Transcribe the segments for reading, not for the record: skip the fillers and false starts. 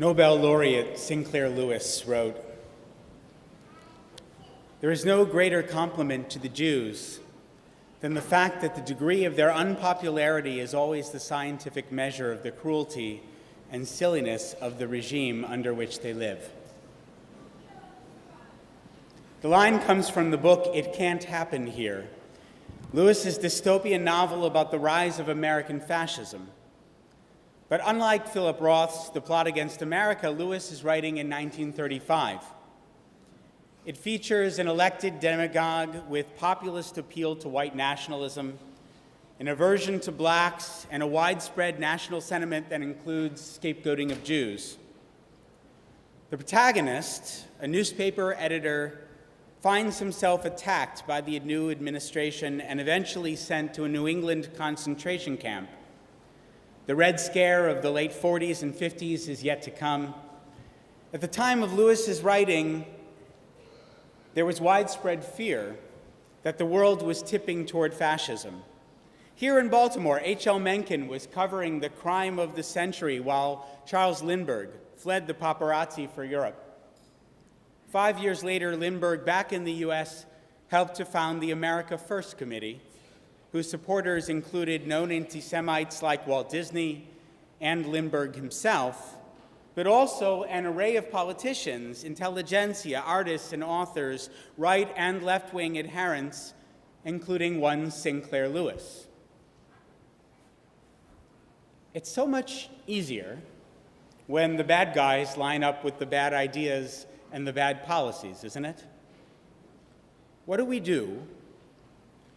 Nobel laureate Sinclair Lewis wrote, "There is no greater compliment to the Jews than the fact that the degree of their unpopularity is always the scientific measure of the cruelty and silliness of the regime under which they live." The line comes from the book It Can't Happen Here, Lewis's dystopian novel about the rise of American fascism. But unlike Philip Roth's The Plot Against America, Lewis is writing in 1935. It features an elected demagogue with populist appeal to white nationalism, an aversion to blacks, and a widespread national sentiment that includes scapegoating of Jews. The protagonist, a newspaper editor, finds himself attacked by the new administration and eventually sent to a New England concentration camp. The Red Scare of the late 40s and 50s is yet to come. At the time of Lewis's writing, there was widespread fear that the world was tipping toward fascism. Here in Baltimore, H.L. Mencken was covering the crime of the century while Charles Lindbergh fled the paparazzi for Europe. 5 years later, Lindbergh, back in the U.S., helped to found the America First Committee, whose supporters included known anti-Semites like Walt Disney and Lindbergh himself, but also an array of politicians, intelligentsia, artists, and authors, right and left-wing adherents, including one Sinclair Lewis. It's so much easier when the bad guys line up with the bad ideas and the bad policies, isn't it? What do we do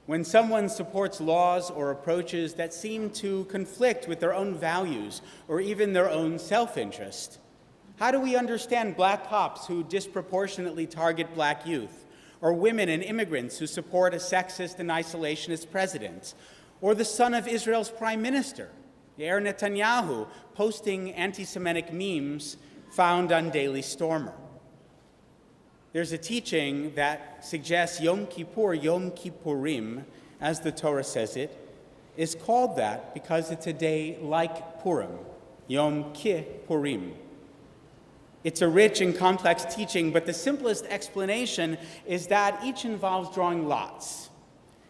when someone supports laws or approaches that seem to conflict with their own values or even their own self-interest? How do we understand black cops who disproportionately target black youth, or women and immigrants who support a sexist and isolationist president, or the son of Israel's prime minister, Yair Netanyahu, posting anti-Semitic memes found on Daily Stormer? There's a teaching that suggests Yom Kippur, Yom Kippurim, as the Torah says it, is called that because it's a day like Purim, Yom Kippurim. It's a rich and complex teaching, but the simplest explanation is that each involves drawing lots.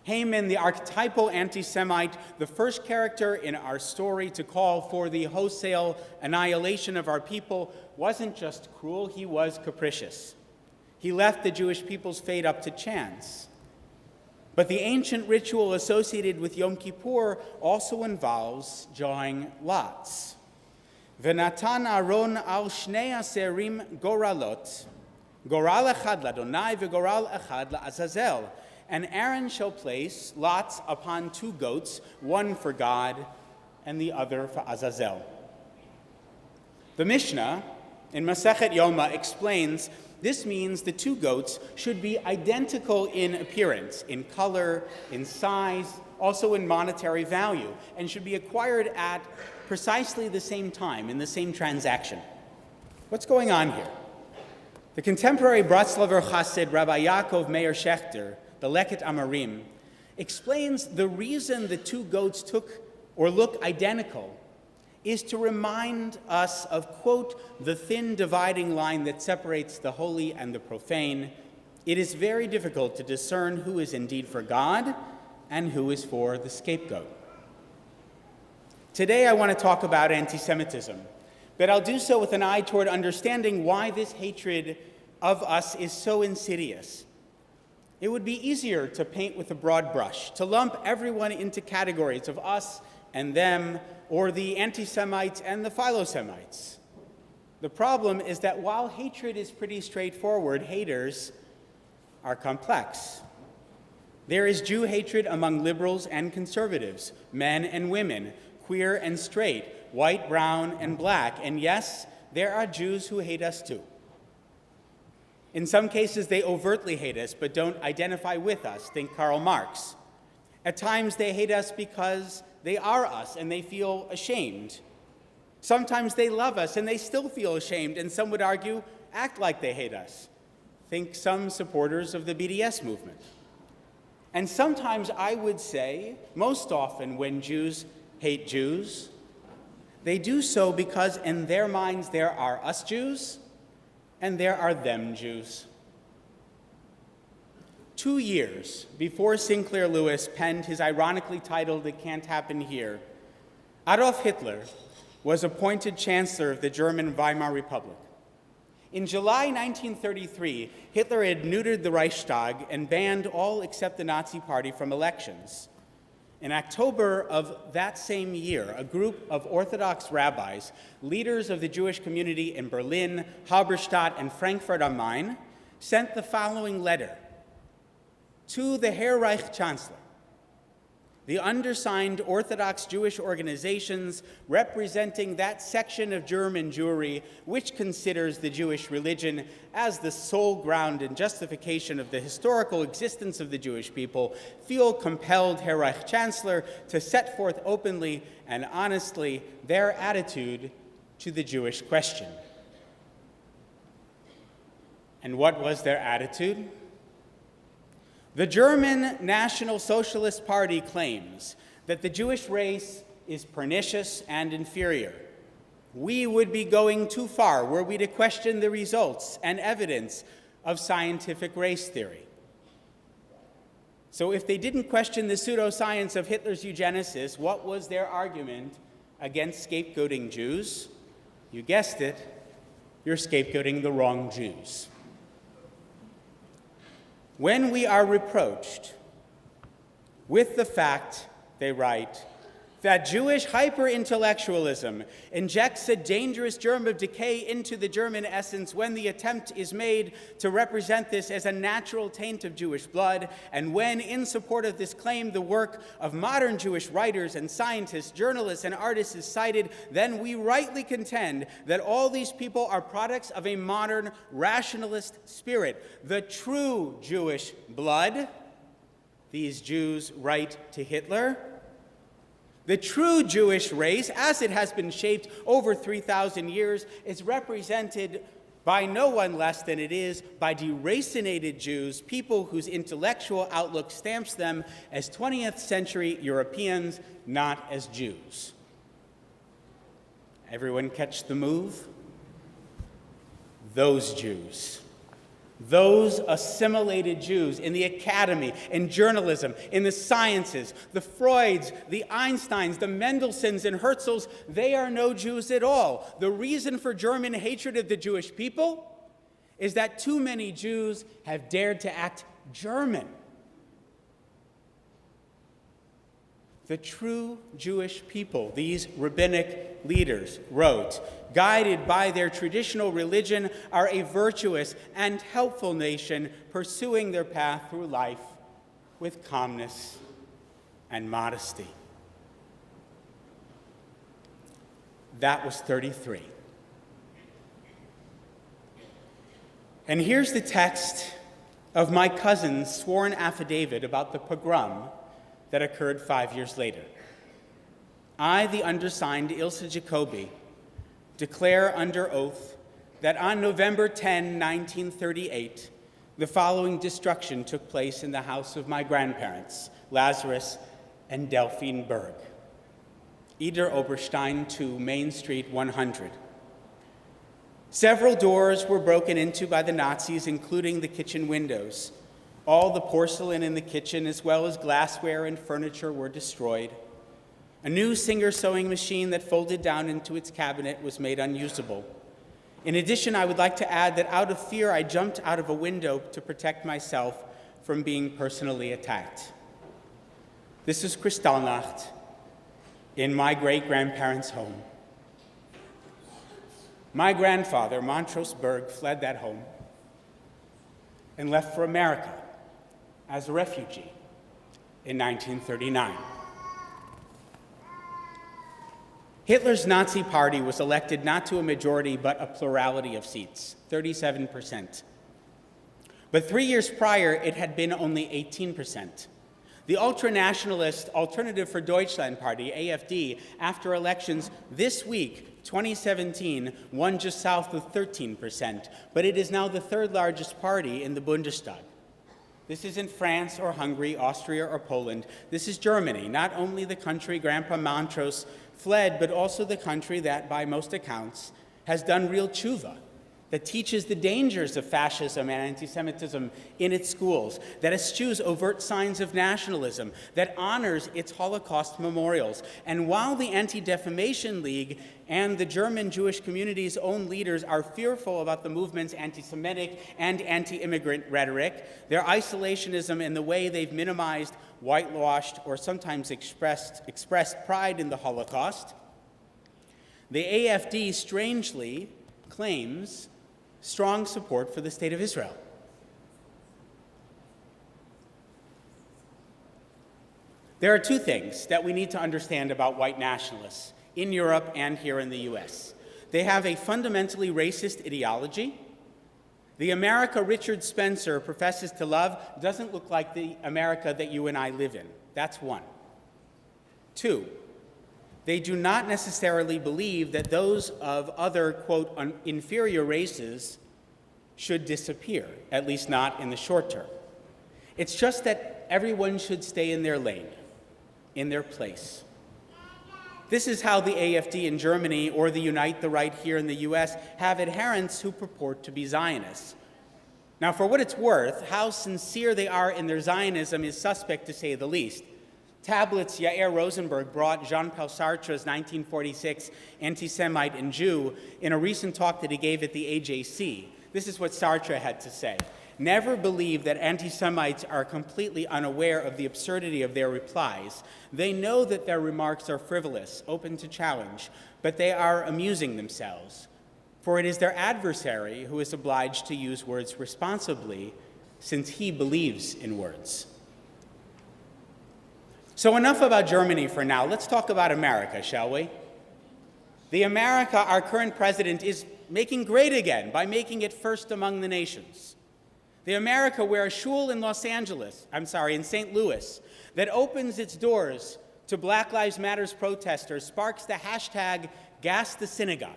Haman, the archetypal anti-Semite, the first character in our story to call for the wholesale annihilation of our people, wasn't just cruel, he was capricious. He left the Jewish people's fate up to chance. But the ancient ritual associated with Yom Kippur also involves drawing lots. V'natan Aaron al shnei aserim goralot, goral echad l'Adonai v'goral echad la'Azazel. And Aaron shall place lots upon two goats, one for God and the other for Azazel. The Mishnah in Masechet Yoma explains this means the two goats should be identical in appearance, in color, in size, also in monetary value, and should be acquired at precisely the same time, in the same transaction. What's going on here? The contemporary Bratslaver Chassid Rabbi Yaakov Meir Shechter, the Leket Amarim, explains the reason the two goats look identical is to remind us of, quote, the thin dividing line that separates the holy and the profane. It is very difficult to discern who is indeed for God and who is for the scapegoat. Today I want to talk about anti-Semitism, but I'll do so with an eye toward understanding why this hatred of us is so insidious. It would be easier to paint with a broad brush, to lump everyone into categories of us and them, or the anti-Semites and the philo-Semites. The problem is that while hatred is pretty straightforward, haters are complex. There is Jew hatred among liberals and conservatives, men and women, queer and straight, white, brown, and black. And yes, there are Jews who hate us too. In some cases, they overtly hate us, but don't identify with us. Think Karl Marx. At times, they hate us because they are us and they feel ashamed. Sometimes they love us and they still feel ashamed, and some would argue, act like they hate us. Think some supporters of the BDS movement. And sometimes I would say, most often when Jews hate Jews, They do so because in their minds there are us Jews and there are them Jews. 2 years before Sinclair Lewis penned his ironically titled It Can't Happen Here, Adolf Hitler was appointed Chancellor of the German Weimar Republic. In July 1933, Hitler had neutered the Reichstag and banned all except the Nazi Party from elections. In October of that same year, a group of Orthodox rabbis, leaders of the Jewish community in Berlin, Halberstadt, and Frankfurt am Main, sent the following letter to the Herr Reich Chancellor. The undersigned Orthodox Jewish organizations representing that section of German Jewry which considers the Jewish religion as the sole ground and justification of the historical existence of the Jewish people feel compelled, Herr Reich Chancellor, to set forth openly and honestly their attitude to the Jewish question. And what was their attitude? The German National Socialist Party claims that the Jewish race is pernicious and inferior. We would be going too far were we to question the results and evidence of scientific race theory. So if they didn't question the pseudoscience of Hitler's eugenesis, what was their argument against scapegoating Jews? You guessed it, you're scapegoating the wrong Jews. When we are reproached with the fact, they write, that Jewish hyper-intellectualism injects a dangerous germ of decay into the German essence when the attempt is made to represent this as a natural taint of Jewish blood, and when, in support of this claim, the work of modern Jewish writers and scientists, journalists, and artists is cited, then we rightly contend that all these people are products of a modern rationalist spirit. The true Jewish blood, these Jews write to Hitler, the true Jewish race, as it has been shaped over 3,000 years, is represented by no one less than it is by deracinated Jews, people whose intellectual outlook stamps them as 20th century Europeans, not as Jews. Everyone catch the move? Those Jews. Those assimilated Jews in the academy, in journalism, in the sciences, the Freuds, the Einsteins, the Mendelssohns, and Herzls, they are no Jews at all. The reason for German hatred of the Jewish people is that too many Jews have dared to act German. The true Jewish people, these rabbinic leaders wrote, guided by their traditional religion, are a virtuous and helpful nation pursuing their path through life with calmness and modesty. That was 33. And here's the text of my cousin's sworn affidavit about the pogrom that occurred 5 years later. I, the undersigned Ilse Jacobi, declare under oath that on November 10, 1938, the following destruction took place in the house of my grandparents, Lazarus and Delphine Berg, Eder Oberstein 2, Main Street 100. Several doors were broken into by the Nazis, including the kitchen windows. All the porcelain in the kitchen, as well as glassware and furniture, were destroyed. A new Singer sewing machine that folded down into its cabinet was made unusable. In addition, I would like to add that out of fear, I jumped out of a window to protect myself from being personally attacked. This is Kristallnacht in my great-grandparents' home. My grandfather, Montrose Berg, fled that home and left for America as a refugee in 1939. Hitler's Nazi Party was elected not to a majority but a plurality of seats, 37%. But 3 years prior, it had been only 18%. The ultranationalist Alternative for Deutschland Party, AfD, after elections this week, 2017, won just south of 13%, but it is now the third largest party in the Bundestag. This isn't France or Hungary, Austria or Poland. This is Germany, not only the country Grandpa Montrose fled, but also the country that, by most accounts, has done real tshuva, that teaches the dangers of fascism and anti-Semitism in its schools, that eschews overt signs of nationalism, that honors its Holocaust memorials. And while the Anti-Defamation League and the German Jewish community's own leaders are fearful about the movement's anti-Semitic and anti-immigrant rhetoric, their isolationism and the way they've minimized, whitewashed, or sometimes expressed pride in the Holocaust, the AfD strangely claims strong support for the State of Israel. There are two things that we need to understand about white nationalists in Europe and here in the US. They have a fundamentally racist ideology. The America Richard Spencer professes to love doesn't look like the America that you and I live in. That's one. Two, they do not necessarily believe that those of other, quote, inferior races should disappear, at least not in the short term. It's just that everyone should stay in their lane, in their place. This is how the AfD in Germany or the Unite the Right here in the US have adherents who purport to be Zionists. Now, for what it's worth, how sincere they are in their Zionism is suspect, to say the least. Tablets Yair Rosenberg brought Jean-Paul Sartre's 1946 Anti-Semite and Jew in a recent talk that he gave at the AJC. This is what Sartre had to say. Never believe that anti-Semites are completely unaware of the absurdity of their replies. They know that their remarks are frivolous, open to challenge, but they are amusing themselves. For it is their adversary who is obliged to use words responsibly, since he believes in words. So enough about Germany for now. Let's talk about America, shall we? The America our current president is making great again by making it first among the nations. The America where a shul in in St. Louis, that opens its doors to Black Lives Matter protesters sparks the hashtag Gas the Synagogue.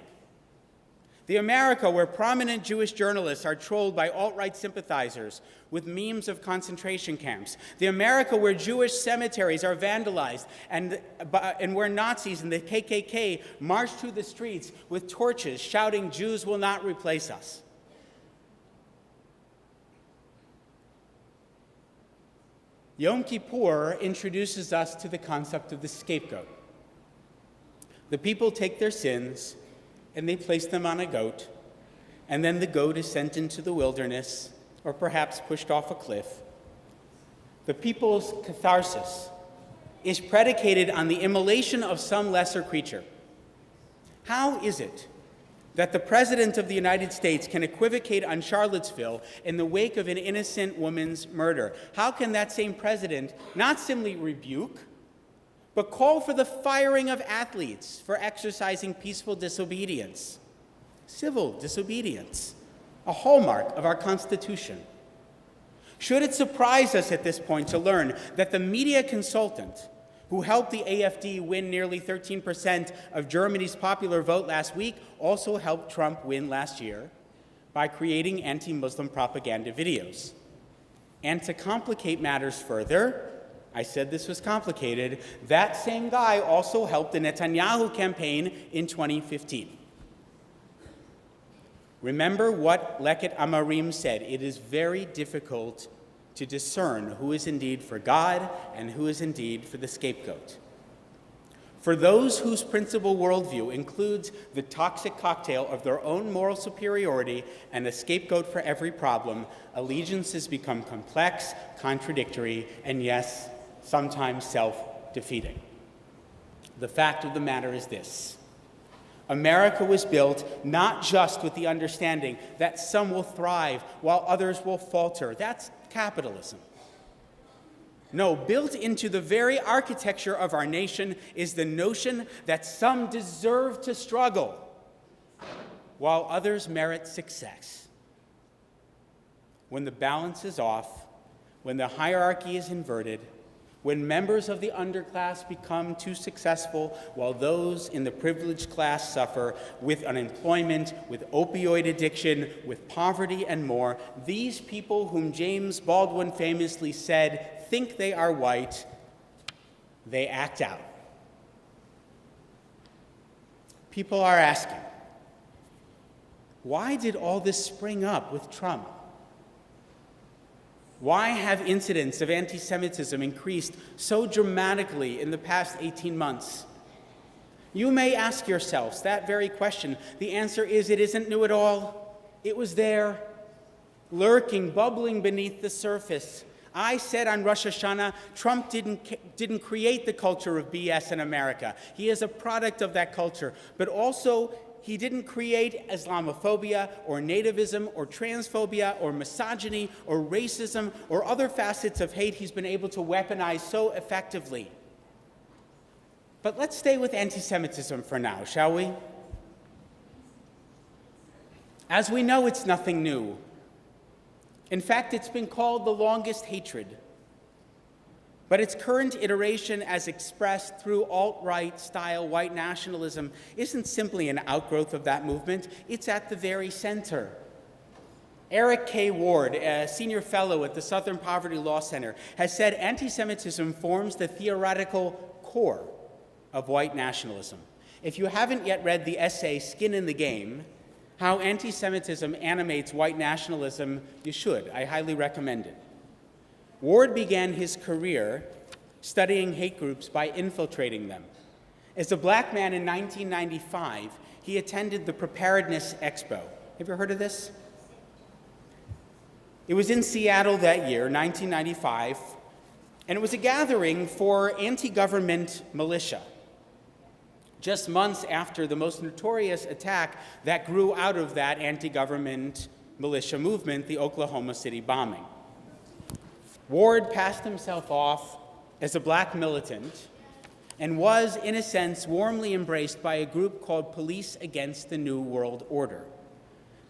The America where prominent Jewish journalists are trolled by alt-right sympathizers with memes of concentration camps. The America where Jewish cemeteries are vandalized and where Nazis and the KKK march through the streets with torches shouting, "Jews will not replace us." Yom Kippur introduces us to the concept of the scapegoat. The people take their sins and they place them on a goat, and then the goat is sent into the wilderness or perhaps pushed off a cliff. The people's catharsis is predicated on the immolation of some lesser creature. How is it that the President of the United States can equivocate on Charlottesville in the wake of an innocent woman's murder? How can that same president not simply rebuke, but call for the firing of athletes for exercising peaceful disobedience, civil disobedience, a hallmark of our Constitution? Should it surprise us at this point to learn that the media consultant who helped the AfD win nearly 13% of Germany's popular vote last week also helped Trump win last year by creating anti-Muslim propaganda videos? And to complicate matters further, I said this was complicated, that same guy also helped the Netanyahu campaign in 2015. Remember what Leket Amarim said: it is very difficult to discern who is indeed for God and who is indeed for the scapegoat. For those whose principal worldview includes the toxic cocktail of their own moral superiority and a scapegoat for every problem, allegiances become complex, contradictory, and yes, sometimes self-defeating. The fact of the matter is this: America was built not just with the understanding that some will thrive while others will falter. That's capitalism. No, built into the very architecture of our nation is the notion that some deserve to struggle while others merit success. When the balance is off, when the hierarchy is inverted, when members of the underclass become too successful while those in the privileged class suffer with unemployment, with opioid addiction, with poverty and more, these people whom James Baldwin famously said think they are white, they act out. People are asking, why did all this spring up with Trump? Why have incidents of anti-Semitism increased so dramatically in the past 18 months? You may ask yourselves that very question. The answer is it isn't new at all. It was there, lurking, bubbling beneath the surface. I said on Rosh Hashanah, Trump didn't create the culture of BS in America. He is a product of that culture. But also, he didn't create Islamophobia or nativism or transphobia or misogyny or racism or other facets of hate he's been able to weaponize so effectively. But let's stay with anti-Semitism for now, shall we? As we know, it's nothing new. In fact, it's been called the longest hatred. But its current iteration, as expressed through alt-right style white nationalism, isn't simply an outgrowth of that movement, it's at the very center. Eric K. Ward, a senior fellow at the Southern Poverty Law Center, has said anti-Semitism forms the theoretical core of white nationalism. If you haven't yet read the essay Skin in the Game, How Anti-Semitism Animates White Nationalism, you should. I highly recommend it. Ward began his career studying hate groups by infiltrating them. As a black man in 1995, he attended the Preparedness Expo. Have you heard of this? It was in Seattle that year, 1995, and it was a gathering for anti-government militia, just months after the most notorious attack that grew out of that anti-government militia movement, the Oklahoma City bombing. Ward passed himself off as a black militant and was, in a sense, warmly embraced by a group called Police Against the New World Order.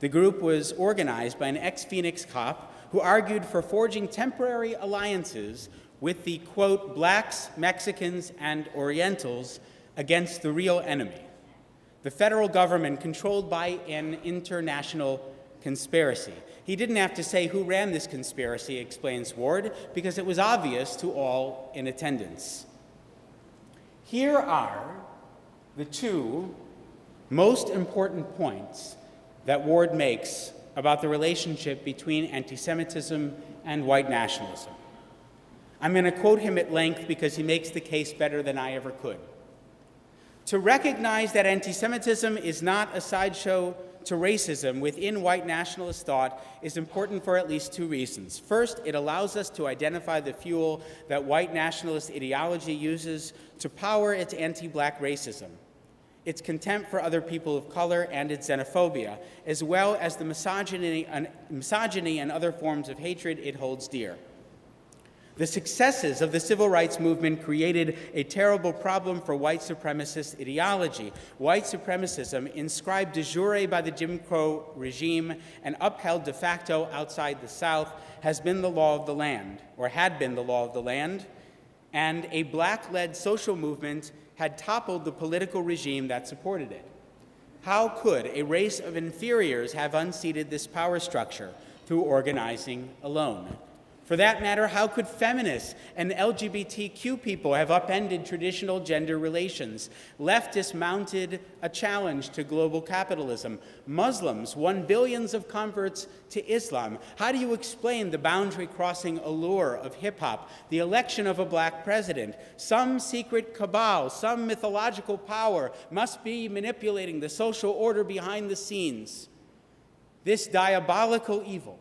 The group was organized by an ex-Phoenix cop who argued for forging temporary alliances with the, quote, blacks, Mexicans, and Orientals against the real enemy, the federal government controlled by an international conspiracy. He didn't have to say who ran this conspiracy, explains Ward, because it was obvious to all in attendance. Here are the two most important points that Ward makes about the relationship between anti-Semitism and white nationalism. I'm going to quote him at length because he makes the case better than I ever could. To recognize that anti-Semitism is not a sideshow to racism within white nationalist thought is important for at least two reasons. First, it allows us to identify the fuel that white nationalist ideology uses to power its anti-black racism, its contempt for other people of color, and its xenophobia, as well as the misogyny and other forms of hatred it holds dear. The successes of the civil rights movement created a terrible problem for white supremacist ideology. White supremacism, inscribed de jure by the Jim Crow regime and upheld de facto outside the South, has been the law of the land, or had been the law of the land, and a black-led social movement had toppled the political regime that supported it. How could a race of inferiors have unseated this power structure through organizing alone? For that matter, how could feminists and LGBTQ people have upended traditional gender relations? Leftists mounted a challenge to global capitalism. Muslims won billions of converts to Islam. How do you explain the boundary-crossing allure of hip-hop, the election of a black president? Some secret cabal, some mythological power must be manipulating the social order behind the scenes. This diabolical evil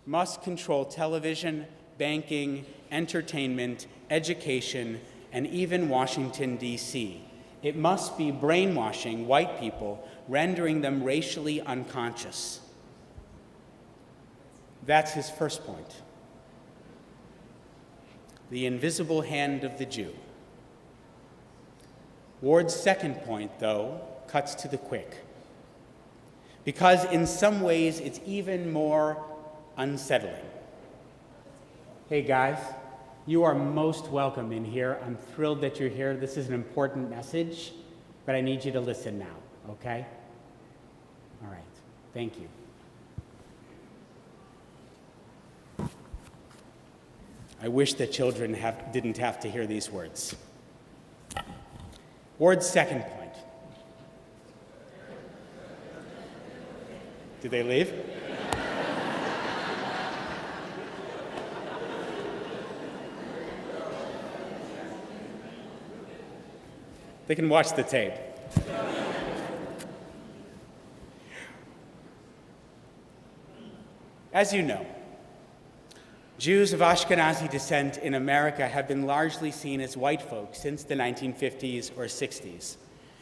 must control television, banking, entertainment, education, and even Washington, D.C. It must be brainwashing white people, rendering them racially unconscious. That's his first point. The invisible hand of the Jew. Ward's second point, though, cuts to the quick, because in some ways it's even more unsettling. Hey guys, You are most welcome in here. I'm thrilled that you're here. This is an important message, but I need you to listen now, okay? All right, thank you. I wish that children didn't have to hear these words. Ward's second point. Did they leave? They can watch the tape. As you know, Jews of Ashkenazi descent in America have been largely seen as white folks since the 1950s or 60s.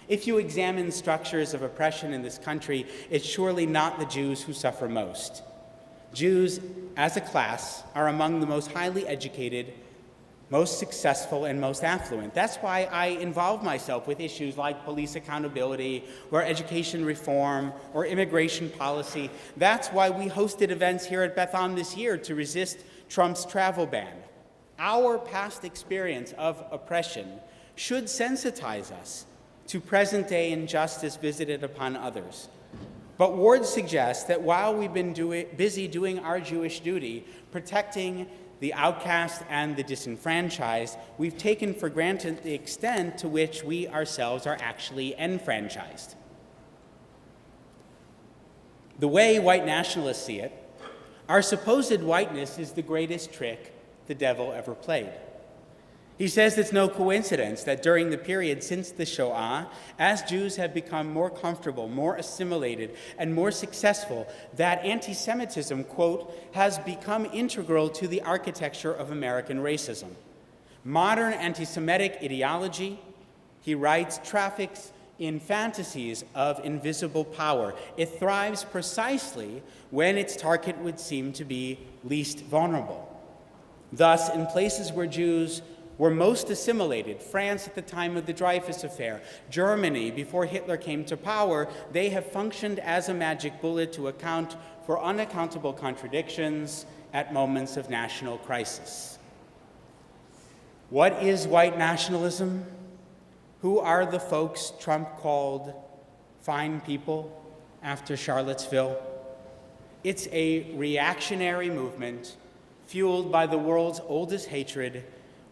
If you examine structures of oppression in this country, it's surely not the Jews who suffer most. Jews, as a class, are among the most highly educated, most successful, and most affluent. That's why I involve myself with issues like police accountability, or education reform, or immigration policy. That's why we hosted events here at Beth Am this year to resist Trump's travel ban. Our past experience of oppression should sensitize us to present-day injustice visited upon others. But Ward suggests that while we've been busy doing our Jewish duty, protecting the outcast and the disenfranchised, we've taken for granted the extent to which we ourselves are actually enfranchised. The way white nationalists see it, our supposed whiteness is the greatest trick the devil ever played. He says it's no coincidence that during the period since the Shoah, as Jews have become more comfortable, more assimilated, and more successful, that anti-Semitism, quote, has become integral to the architecture of American racism. Modern anti-Semitic ideology, he writes, traffics in fantasies of invisible power. It thrives precisely when its target would seem to be least vulnerable. Thus, in places where Jews were most assimilated, France at the time of the Dreyfus Affair, Germany before Hitler came to power, they have functioned as a magic bullet to account for unaccountable contradictions at moments of national crisis. What is white nationalism? Who are the folks Trump called fine people after Charlottesville? It's a reactionary movement fueled by the world's oldest hatred,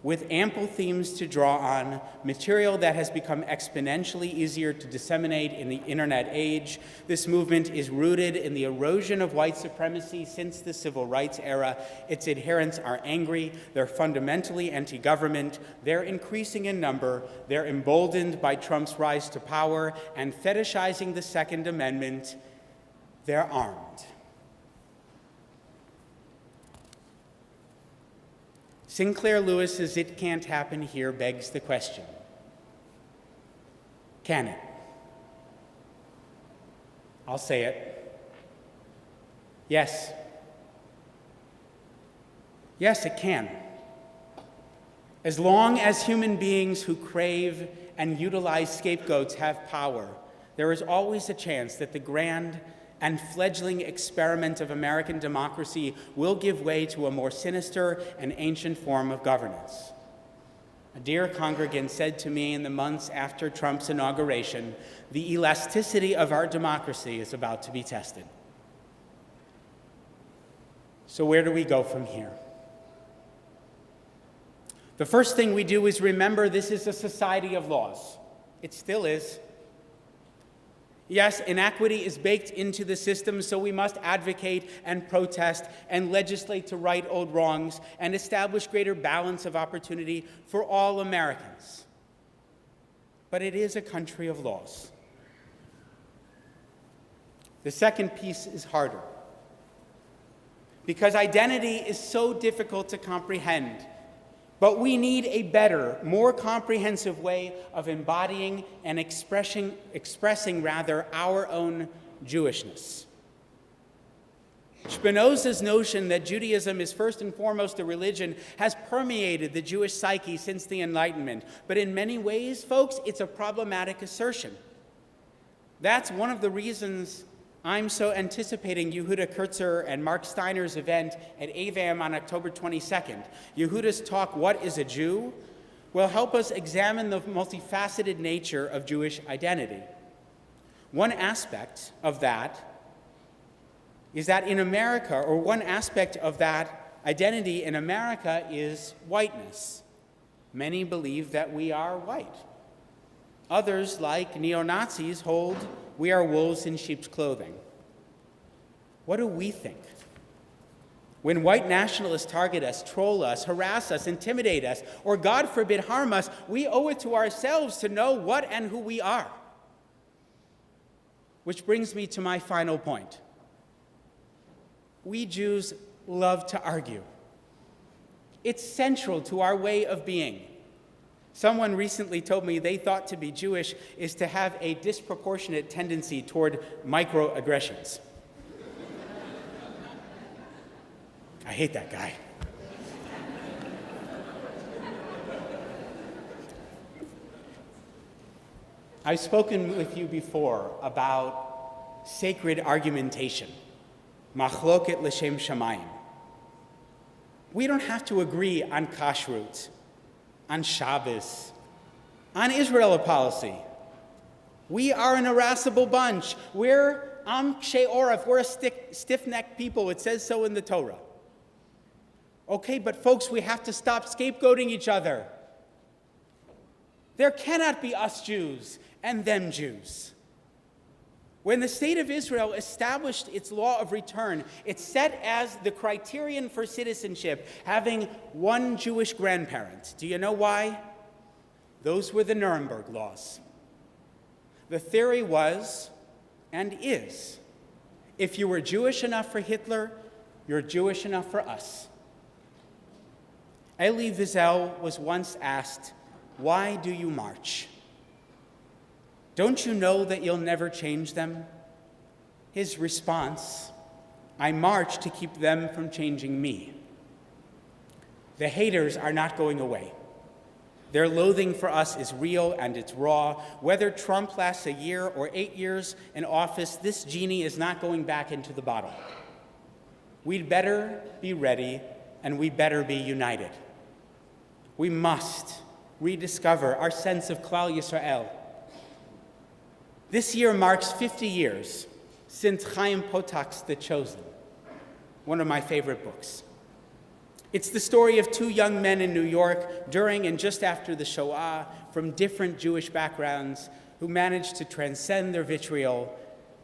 with ample themes to draw on, material that has become exponentially easier to disseminate in the internet age. This movement is rooted in the erosion of white supremacy since the civil rights era. Its adherents are angry, they're fundamentally anti-government, they're increasing in number, they're emboldened by Trump's rise to power and fetishizing the Second Amendment, they're armed. Sinclair Lewis's "It Can't Happen Here" begs the question, can it? I'll say it. Yes. Yes, it can. As long as human beings who crave and utilize scapegoats have power, there is always a chance that the grand and fledgling experiment of American democracy will give way to a more sinister and ancient form of governance. A dear congregant said to me in the months after Trump's inauguration, the elasticity of our democracy is about to be tested. So where do we go from here? The first thing we do is remember this is a society of laws. It still is. Yes, inequity is baked into the system, so we must advocate and protest and legislate to right old wrongs and establish greater balance of opportunity for all Americans. But it is a country of laws. The second piece is harder, because identity is so difficult to comprehend. But we need a better, more comprehensive way of embodying and expressing our own Jewishness. Spinoza's notion that Judaism is first and foremost a religion has permeated the Jewish psyche since the Enlightenment. But in many ways, folks, it's a problematic assertion. That's one of the reasons I'm so anticipating Yehuda Kurtzer and Mark Steiner's event at AVAM on October 22nd. Yehuda's talk, What is a Jew?, will help us examine the multifaceted nature of Jewish identity. One aspect of that is that in America, or one aspect of that identity in America is whiteness. Many believe that we are white. Others, like neo-Nazis, hold we are wolves in sheep's clothing. What do we think? When white nationalists target us, troll us, harass us, intimidate us, or God forbid harm us, we owe it to ourselves to know what and who we are. Which brings me to my final point. We Jews love to argue. It's central to our way of being. Someone recently told me they thought to be Jewish is to have a disproportionate tendency toward microaggressions. I hate that guy. I've spoken with you before about sacred argumentation, machloket l'shem shamayim. We don't have to agree on kashrut, on Shabbos, on Israel policy. We are an irascible bunch. We're am kshei oref. We're a stiff-necked people. It says so in the Torah. Okay, but folks, we have to stop scapegoating each other. There cannot be us Jews and them Jews. When the state of Israel established its law of return, it set as the criterion for citizenship having one Jewish grandparent. Do you know why? Those were the Nuremberg laws. The theory was, and is, if you were Jewish enough for Hitler, you're Jewish enough for us. Elie Wiesel was once asked, "Why do you march? Don't you know that you'll never change them?" His response, "I march to keep them from changing me." The haters are not going away. Their loathing for us is real and it's raw. Whether Trump lasts a year or 8 years in office, this genie is not going back into the bottle. We'd better be ready and we better be united. We must rediscover our sense of Klal Yisrael. This year marks 50 years since Chaim Potak's The Chosen, one of my favorite books. It's the story of two young men in New York during and just after the Shoah from different Jewish backgrounds who managed to transcend their vitriol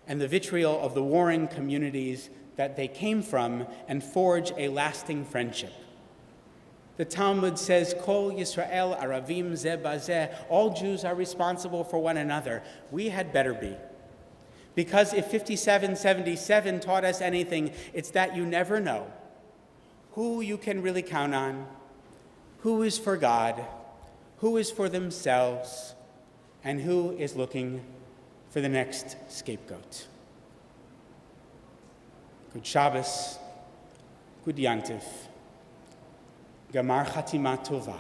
and the vitriol of the warring communities that they came from and forge a lasting friendship. The Talmud says, Kol Yisrael Aravim Zeh Bazeh, all Jews are responsible for one another. We had better be. Because if 5777 taught us anything, it's that you never know who you can really count on, who is for God, who is for themselves, and who is looking for the next scapegoat. Good Shabbos, good Yantif. Gamar Chatima Tova.